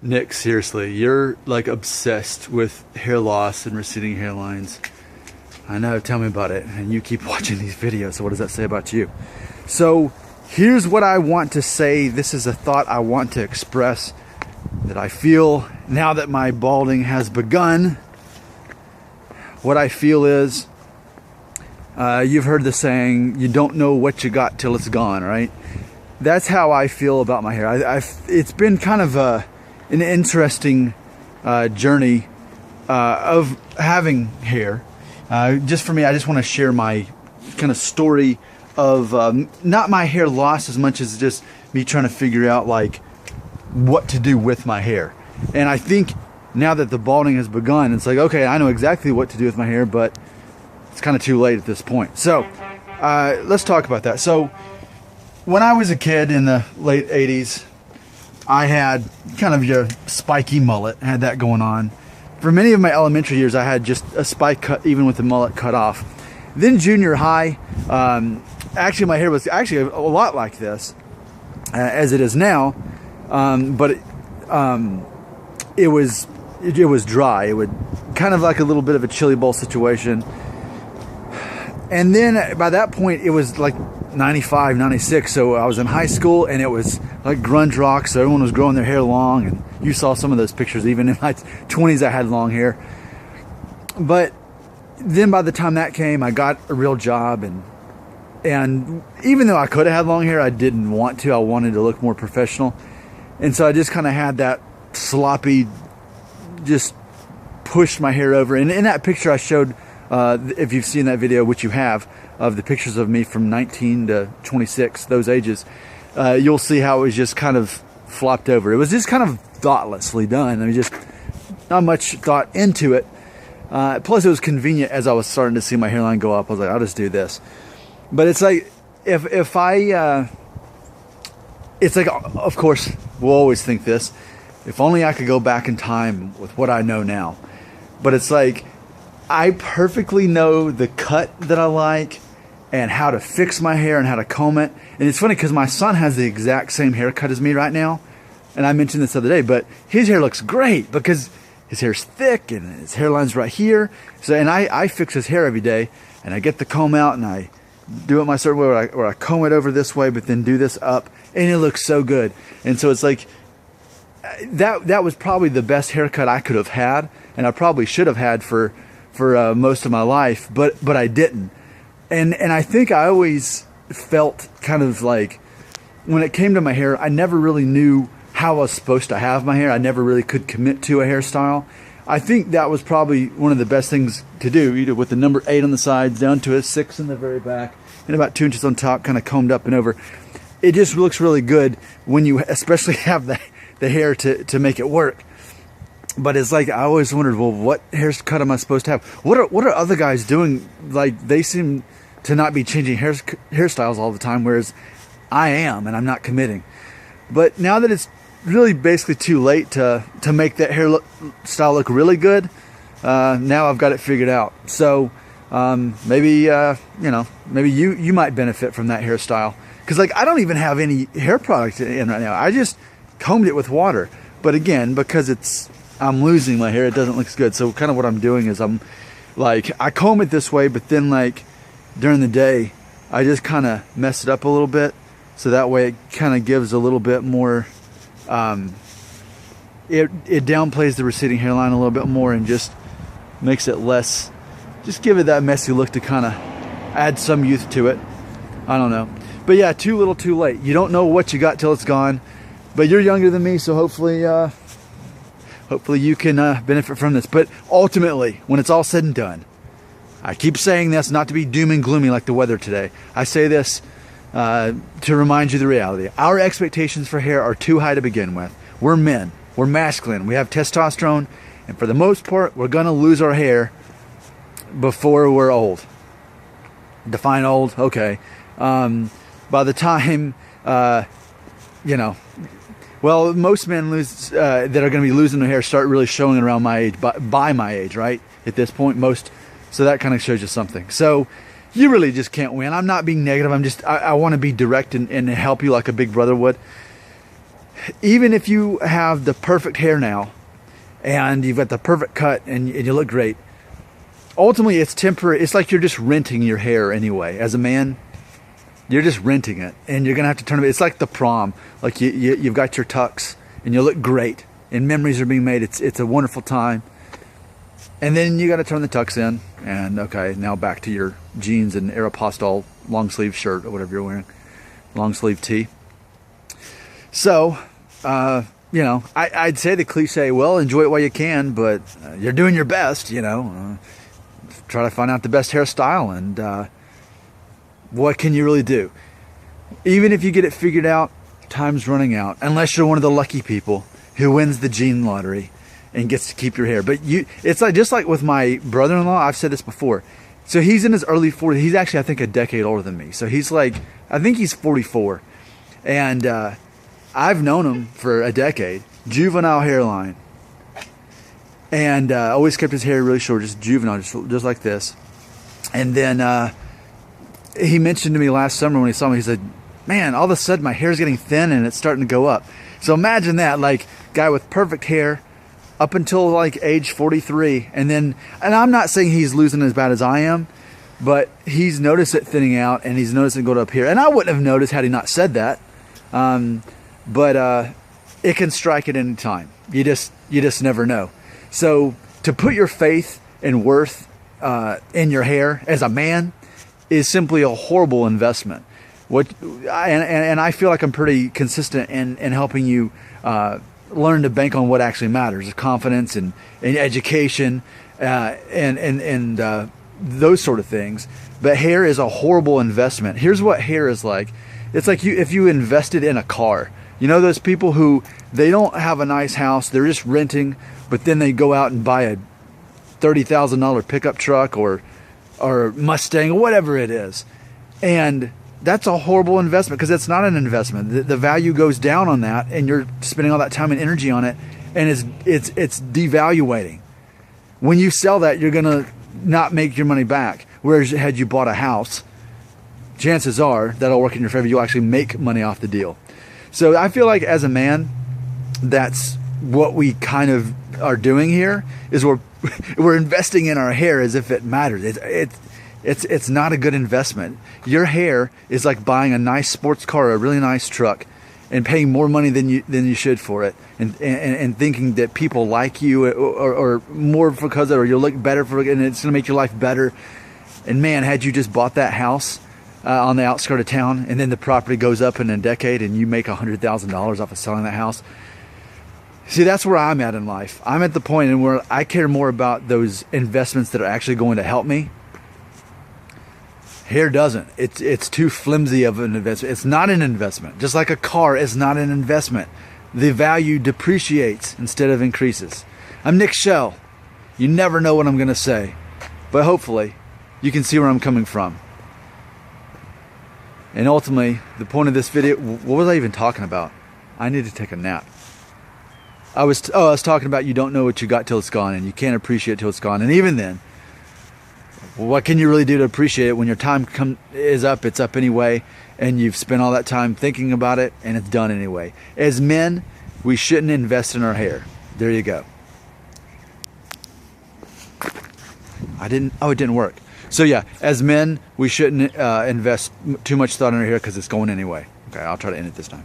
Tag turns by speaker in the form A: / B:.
A: Nick, seriously, you're like obsessed with hair loss and receding hairlines. I know, tell me about it. And you keep watching these videos, so what does that say about you? So here's what I want to say. This is a thought I want to express that I feel now that my balding has begun. What I feel is, you've heard the saying, you don't know what you got till it's gone, right? That's how I feel about my hair. It's been kind of an interesting journey of having hair. Just for me, I just want to share my kind of story of not my hair loss as much as just me trying to figure out like what to do with my hair. And I think now that the balding has begun, it's like, okay, I know exactly what to do with my hair, but it's kind of too late at this point. So let's talk about that. So when I was a kid in the late 80s, I had kind of your spiky mullet. I had that going on. For many of my elementary years, I had just a spike cut, even with the mullet cut off. Then junior high, actually my hair was actually a lot like this, as it is now, but it was dry. It would kind of like a little bit of a chili bowl situation. And then by that point, it was like 95, 96, so I was in high school, and it was like grunge rock, so everyone was growing their hair long, and you saw some of those pictures. Even in my 20s, I had long hair. But then by the time that came, I got a real job, and even though I could have had long hair, I didn't want to. I wanted to look more professional, and so I just kind of had that sloppy, just pushed my hair over. And in that picture I showed, if you've seen that video, which you have, of the pictures of me from 19 to 26, those ages, you'll see how it was just kind of flopped over. It was just kind of thoughtlessly done. I mean, just not much thought into it. Plus, it was convenient as I was starting to see my hairline go up. I was like, I'll just do this. But it's like, if I, it's like, of course, we'll always think this. If only I could go back in time with what I know now. But it's like, I perfectly know the cut that I like and how to fix my hair and how to comb it. And it's funny because my son has the exact same haircut as me right now. And I mentioned this the other day, but his hair looks great because his hair's thick and his hairline's right here. So, and I fix his hair every day, and I get the comb out and I do it my certain way where I comb it over this way, but then do this up, and it looks so good. And so it's like, that was probably the best haircut I could have had, and I probably should have had for most of my life, but I didn't. And I think I always felt kind of like, when it came to my hair, I never really knew how I was supposed to have my hair. I never really could commit to a hairstyle. I think that was probably one of the best things to do, either with the number 8 on the sides, down to a 6 in the very back, and about 2 inches on top, kind of combed up and over. It just looks really good when you especially have the hair to make it work. But it's like, I always wondered, well, what haircut am I supposed to have? What are other guys doing? Like, they seem to not be changing hairstyles all the time, whereas I am, and I'm not committing. But now that it's really basically too late to make that style look really good, now I've got it figured out. So maybe maybe you might benefit from that hairstyle, because like, I don't even have any hair product in right now. I just combed it with water. But again, because I'm losing my hair, it doesn't look as good. So kind of what I'm doing is I'm like, I comb it this way, but then like during the day, I just kind of mess it up a little bit. So that way it kind of gives a little bit more, it downplays the receding hairline a little bit more and just makes it less, just give it that messy look to kind of add some youth to it. I don't know. But yeah, too little, too late. You don't know what you got till it's gone. But you're younger than me, so hopefully you can benefit from this. But ultimately, when it's all said and done, I keep saying this not to be doom and gloomy like the weather today. I say this to remind you the reality. Our expectations for hair are too high to begin with. We're men. We're masculine. We have testosterone. And for the most part, we're going to lose our hair before we're old. Define old? Okay. By the time, well, most men lose that are going to be losing their hair start really showing it around my age, by my age, right? At this point, most. So that kind of shows you something. So you really just can't win. I'm not being negative. I want to be direct and help you like a big brother would. even if you have the perfect hair now and you've got the perfect cut and you look great, ultimately it's temporary. It's like you're just renting your hair anyway. As a man, you're just renting it, and you're gonna have to turn it. It's like the prom. Like you've got your tux and you look great and memories are being made. It's a wonderful time. And then you got to turn the tux in, and okay, now back to your jeans and Aeropostale long sleeve shirt or whatever you're wearing, long sleeve tee. So, you know, I'd say the cliche, well, enjoy it while you can, but you're doing your best, you know. Try to find out the best hairstyle, and what can you really do? Even if you get it figured out, time's running out, unless you're one of the lucky people who wins the gene lottery and gets to keep your hair. But it's like, just like with my brother-in-law, I've said this before. So he's in his early 40s. He's actually, I think, a decade older than me. So he's like, I think he's 44. And I've known him for a decade. Juvenile hairline. And always kept his hair really short, just juvenile, just like this. And then he mentioned to me last summer when he saw me, he said, man, all of a sudden my hair's getting thin and it's starting to go up. So imagine that, like, guy with perfect hair, up until like age 43, and I'm not saying he's losing as bad as I am, but he's noticed it thinning out, and he's noticed it going up here. And I wouldn't have noticed had he not said that. But it can strike at any time. You just never know. So to put your faith and worth in your hair as a man is simply a horrible investment. And I feel like I'm pretty consistent in helping you learn to bank on what actually matters: confidence and education, and those sort of things. But hair is a horrible investment. Here's what hair is like. It's like if you invested in a car. You know those people who, they don't have a nice house, they're just renting, but then they go out and buy a $30,000 pickup truck or Mustang or whatever it is. And that's a horrible investment, because it's not an investment. The value goes down on that, and you're spending all that time and energy on it, and it's devaluating. When you sell that, you're gonna not make your money back. Whereas had you bought a house, chances are that'll work in your favor. You'll actually make money off the deal. So I feel like as a man, that's what we kind of are doing here, is we're investing in our hair as if it matters. It's not a good investment. Your hair is like buying a nice sports car, a really nice truck, and paying more money than you should for it, and thinking that people like you or more because of it, or you'll look better for it, and it's gonna make your life better. And man, had you just bought that house on the outskirts of town, and then the property goes up in a decade, and you make $100,000 off of selling that house. See, that's where I'm at in life. I'm at the point in where I care more about those investments that are actually going to help me. Hair doesn't. It's too flimsy of an investment. It's not an investment. Just like a car is not an investment. The value depreciates instead of increases. I'm Nick Shell. You never know what I'm going to say, but hopefully you can see where I'm coming from. And ultimately, the point of this video, what was I even talking about? I need to take a nap. I was talking about you don't know what you got till it's gone, and you can't appreciate it till it's gone. And even then, what can you really do to appreciate it when your time is up? It's up anyway, and you've spent all that time thinking about it, and it's done anyway. As men, we shouldn't invest in our hair. There you go. It didn't work. So yeah, as men, we shouldn't invest too much thought in our hair, because it's going anyway. Okay, I'll try to end it this time.